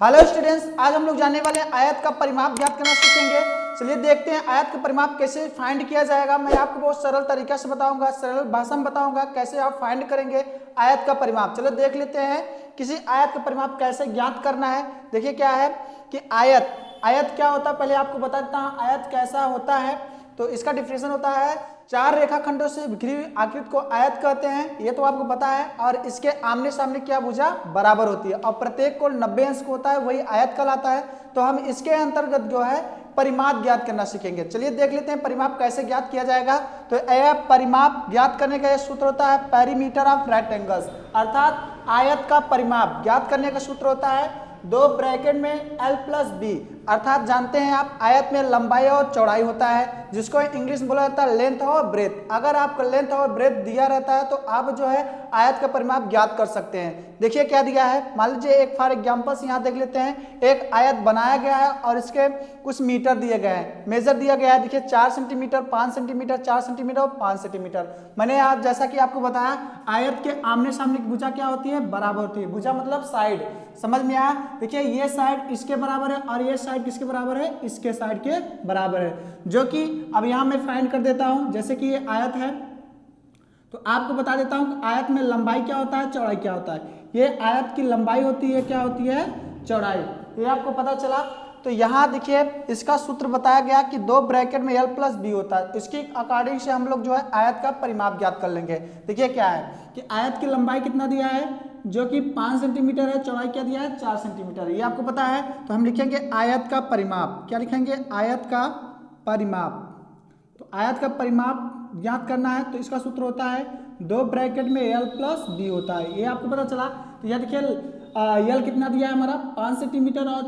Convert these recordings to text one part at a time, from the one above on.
Hello students, आज हम लोग जानने वाले हैं आयत का परिमाप ज्ञात करना सीखेंगे। चलिए देखते हैं आयत का परिमाप कैसे फाइंड किया जाएगा। मैं आपको बहुत सरल तरीका से बताऊंगा, सरल भाषा में बताऊंगा कैसे आप फाइंड करेंगे आयत का परिमाप। चलो देख लेते हैं किसी आयत का परिमाप कैसे ज्ञात करना है। देखिए क्या है कि आयत क्या होता है, पहले आपको बता देता हूँ आयत कैसा होता है। तो इसका डिफिनेशन होता है चार रेखाखंडों से बिखरी हुई आकृति को आयत कहते हैं, ये तो आपको पता है। और इसके आमने सामने क्या भुजा बराबर होती है और प्रत्येक कोण 90 अंश को होता है, वही आयत कहलाता है। तो हम इसके अंतर्गत जो है परिमाप ज्ञात करना सीखेंगे। चलिए देख लेते हैं परिमाप कैसे ज्ञात किया जाएगा। तो यह परिमाप ज्ञात करने का यह सूत्र होता है पेरीमीटर ऑफ राइट एंगल्स, अर्थात आयत का परिमाप ज्ञात करने का सूत्र होता है दो ब्रैकेट में L प्लस बी, अर्थात जानते हैं आप आयत में लंबाई और चौड़ाई होता है, जिसको इंग्लिश में बोला जाता है लेंथ और ब्रेथ। अगर आपको लेंथ और ब्रेथ दिया रहता है तो आप जो है आयत का परिमाप ज्ञात कर सकते हैं। देखिए क्या दिया है, मान लीजिए एक फॉर एग्जांपल्स यहाँ देख लेते हैं। एक आयत बनाया गया है और इसके कुछ मीटर दिए गए हैं, मेजर दिया गया है। देखिए 4 सेंटीमीटर, 5 सेंटीमीटर, 4 सेंटीमीटर और 5 सेंटीमीटर। मैंने आप जैसा कि आपको बताया आयत के आमने सामने की भुजा क्या होती है, बराबर होती है। भुजा मतलब साइड, समझ में आया। देखिए ये साइड इसके बराबर है और ये साइड किसके बराबर है, इसके साइड के बराबर है, जो कि अब यहां मैं फाइंड कर देता हूं। जैसे कि ये आयत है तो आपको बता देता हूं कि आयत में लंबाई क्या होता है, चौड़ाई क्या होता है। ये आयत की लंबाई होती है, क्या होती है, चौड़ाई। ये आपको पता चला। तो यहाँ देखिए इसका सूत्र बताया गया कि दो ब्रैकेट में L प्लस बी होता है। इसके अकॉर्डिंग से हम लोग जो है आयत का परिमाप ज्ञात कर लेंगे। देखिए क्या है कि आयत की लंबाई कितना दिया है, जो कि 5 सेंटीमीटर है, चौड़ाई क्या दिया है 4 सेंटीमीटर, ये आपको पता है। तो हम लिखेंगे आयत का परिमाप, क्या लिखेंगे, आयत का परिमाप। तो आयत का परिमाप ज्ञात करना है तो इसका सूत्र होता है दो ब्रैकेट में L प्लस बी होता है, ये आपको पता चला। तो यह देखिए L कितना दिया है हमारा 5 सेंटीमीटर और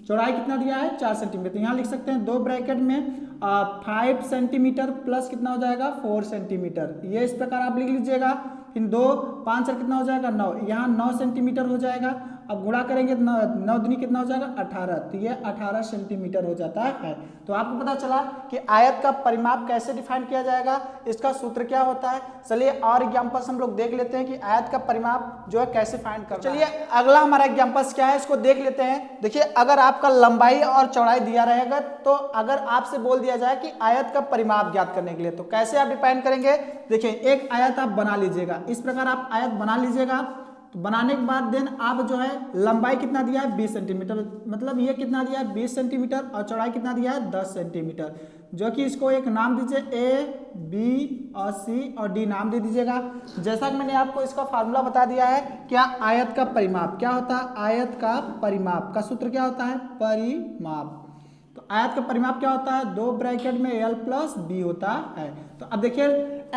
चौड़ाई कितना दिया है 4 सेंटीमीटर। यहाँ लिख सकते हैं दो ब्रैकेट में 5 सेंटीमीटर प्लस कितना हो जाएगा 4 सेंटीमीटर, ये इस प्रकार आप लिख लीजिएगा। फिर 2 5 और कितना हो जाएगा 9, यहाँ 9 सेंटीमीटर हो जाएगा। अब गुणा करेंगे 9 दूनी कितना हो जाएगा 18, तो ये 18 सेंटीमीटर हो जाता है। तो आपको पता चला कि आयत का परिमाप कैसे डिफाइन किया जाएगा, इसका सूत्र क्या होता है। चलिए और एग्जांपल्स हम लोग देख लेते हैं कि आयत का परिमाप जो है कैसे फाइंड करना है। चलिए अगला हमारा एग्जांपल्स क्या है, इसको देख लेते हैं। देखिए अगर आपका लंबाई और चौड़ाई दिया रहेगा तो अगर आपसे बोल दिया जाए कि आयत का परिमाप ज्ञात करने के लिए तो कैसे आप डिफाइन करेंगे। देखिए एक आयत आप बना लीजिएगा, इस प्रकार आप आयत बना लीजिएगा। तो बनाने के बाद देन आप जो है लंबाई कितना दिया है 20 सेंटीमीटर, मतलब ये कितना दिया है 20 सेंटीमीटर और चौड़ाई कितना दिया है 10 सेंटीमीटर, जो कि इसको एक नाम दीजिए A, B और C और D नाम दे दीजिएगा। जैसा कि मैंने आपको इसका फार्मूला बता दिया है, क्या आयत का परिमाप क्या होता है, आयत का परिमाप का सूत्र क्या होता है, परिमाप। तो आयत का परिमाप क्या होता है, दो ब्रैकेट में L प्लस बी होता है। तो अब देखिए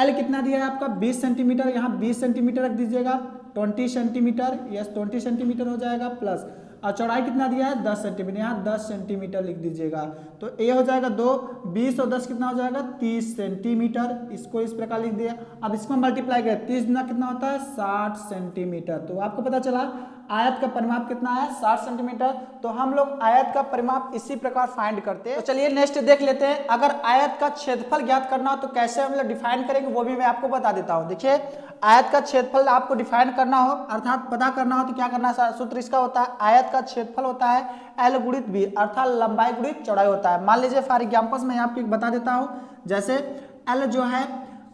L कितना दिया है आपका 20 सेंटीमीटर, यहाँ 20 सेंटीमीटर रख दीजिएगा, 20 सेंटीमीटर, यस 20 सेंटीमीटर हो जाएगा प्लस, और चौड़ाई कितना दिया है 10 सेंटीमीटर, यहाँ 10 सेंटीमीटर लिख दीजिएगा। तो ये हो जाएगा 2 20 और 10 कितना हो जाएगा 30 सेंटीमीटर, इसको इस प्रकार लिख दिया। अब इसको मल्टीप्लाई करें 30 गुना कितना होता है 60 सेंटीमीटर। तो आपको पता चला आयत का परिमाप कितना है 60 सेंटीमीटर। तो हम लोग आयत का परिमाप इसी प्रकार फाइंड करते हैं। तो चलिए नेक्स्ट देख लेते हैं, अगर आयत का क्षेत्रफल ज्ञात करना हो तो कैसे हम लोग डिफाइन करेंगे वो भी मैं आपको बता देता हूँ। देखिए आयत का क्षेत्रफल आपको डिफाइन करना हो अर्थात पता करना हो तो क्या करना है, सूत्र इसका होता है आयत का क्षेत्रफल होता है L गुणित B, अर्थात लंबाई गुणित चौड़ाई होता है। मान लीजिए फॉर एग्जांपल्स मैं आपको बता देता हूँ, जैसे L जो है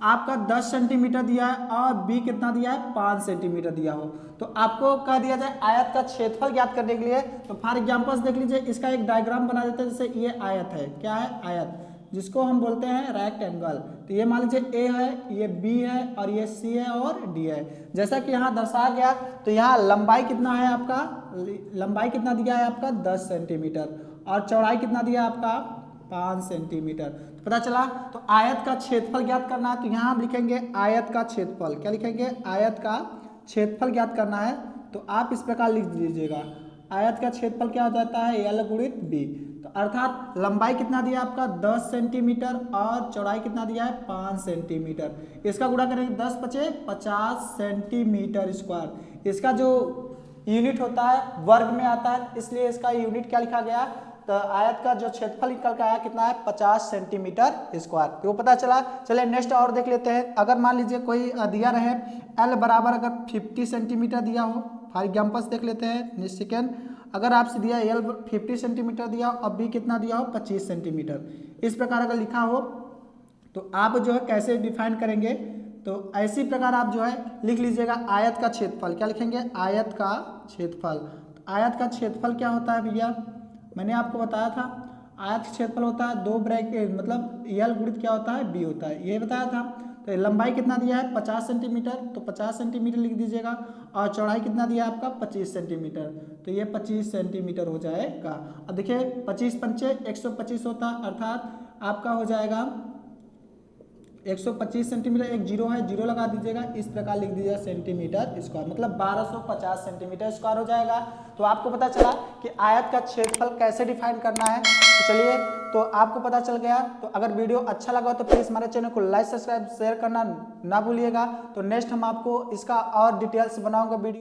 आपका 10 सेंटीमीटर दिया है और B कितना दिया है 5 सेंटीमीटर दिया हो, तो आपको कह दिया जाए आयत का क्षेत्रफल ज्ञात करने के लिए। तो फॉर एग्जांपल्स देख लीजिए, इसका एक डायग्राम बना देते हैं। जैसे ये आयत है, क्या है आयत, जिसको हम बोलते हैं रेक्टेंगल। तो ये मान लीजिए A है, ये B है और ये C है और D है। जैसा कि यहाँ दर्शाया गया, तो यहाँ लंबाई कितना है आपका, लंबाई कितना दिया है आपका 10 सेंटीमीटर और चौड़ाई कितना दिया है आपका 5 सेंटीमीटर। तो पता चला। तो आयत का क्षेत्रफल ज्ञात करना है तो यहाँ हम लिखेंगे आयत का क्षेत्रफल, क्या लिखेंगे, आयत का क्षेत्रफल ज्ञात करना है। तो आप इस प्रकार लिख दीजिएगा, आयत का क्षेत्रफल क्या हो जाता है L गुणित B। तो अर्थात लंबाई कितना दिया आपका 10 सेंटीमीटर और चौड़ाई कितना दिया है 5 सेंटीमीटर। इसका गुणा करेंगे 10 पचे 50 सेंटीमीटर स्क्वायर। इसका जो यूनिट होता है वर्ग में आता है, इसलिए इसका यूनिट क्या लिखा गया। तो आयत का जो क्षेत्रफल निकल के आया कितना है 50 सेंटीमीटर स्क्वायर, तो वो पता चला। चलिए नेक्स्ट और देख लेते हैं। अगर मान लीजिए कोई दिया रहे L बराबर अगर 50 सेंटीमीटर दिया हो, फॉर एग्जाम्पल्स देख लेते हैं। सेकेंड अगर आपसे दिया एल 50 सेंटीमीटर दिया हो, अब भी कितना दिया हो 25 सेंटीमीटर, इस प्रकार अगर लिखा हो तो आप जो है कैसे डिफाइन करेंगे, तो ऐसी प्रकार आप जो है लिख लीजिएगा आयत का क्षेत्रफल। क्या लिखेंगे? आयत का क्षेत्रफल। तो आयत का क्षेत्रफल क्या होता है भैया? मैंने आपको बताया था आयत का क्षेत्रफल होता है 2 ब्रैकेट मतलब एल गुणित क्या होता है? बी होता है, ये बताया था। तो लंबाई कितना दिया है? 50 सेंटीमीटर, तो 50 सेंटीमीटर लिख दीजिएगा। और चौड़ाई कितना दिया है आपका? 25 सेंटीमीटर, तो ये 25 सेंटीमीटर हो जाएगा। अब देखिए 25 पंचे 125 होता है, अर्थात आपका हो जाएगा 125 सेंटीमीटर, एक जीरो है, जीरो लगा दीजिएगा, इस प्रकार लिख दीजिएगा सेंटीमीटर स्क्वायर, मतलब 1250 सेंटीमीटर स्क्वायर हो जाएगा। तो आपको पता चला कि आयत का क्षेत्रफल कैसे डिफाइन करना है। तो चलिए, तो आपको पता चल गया। तो अगर वीडियो अच्छा लगा तो प्लीज़ हमारे चैनल को लाइक सब्सक्राइब शेयर करना ना भूलिएगा। तो नेक्स्ट हम आपको इसका और डिटेल्स बनाऊंगा वीडियो।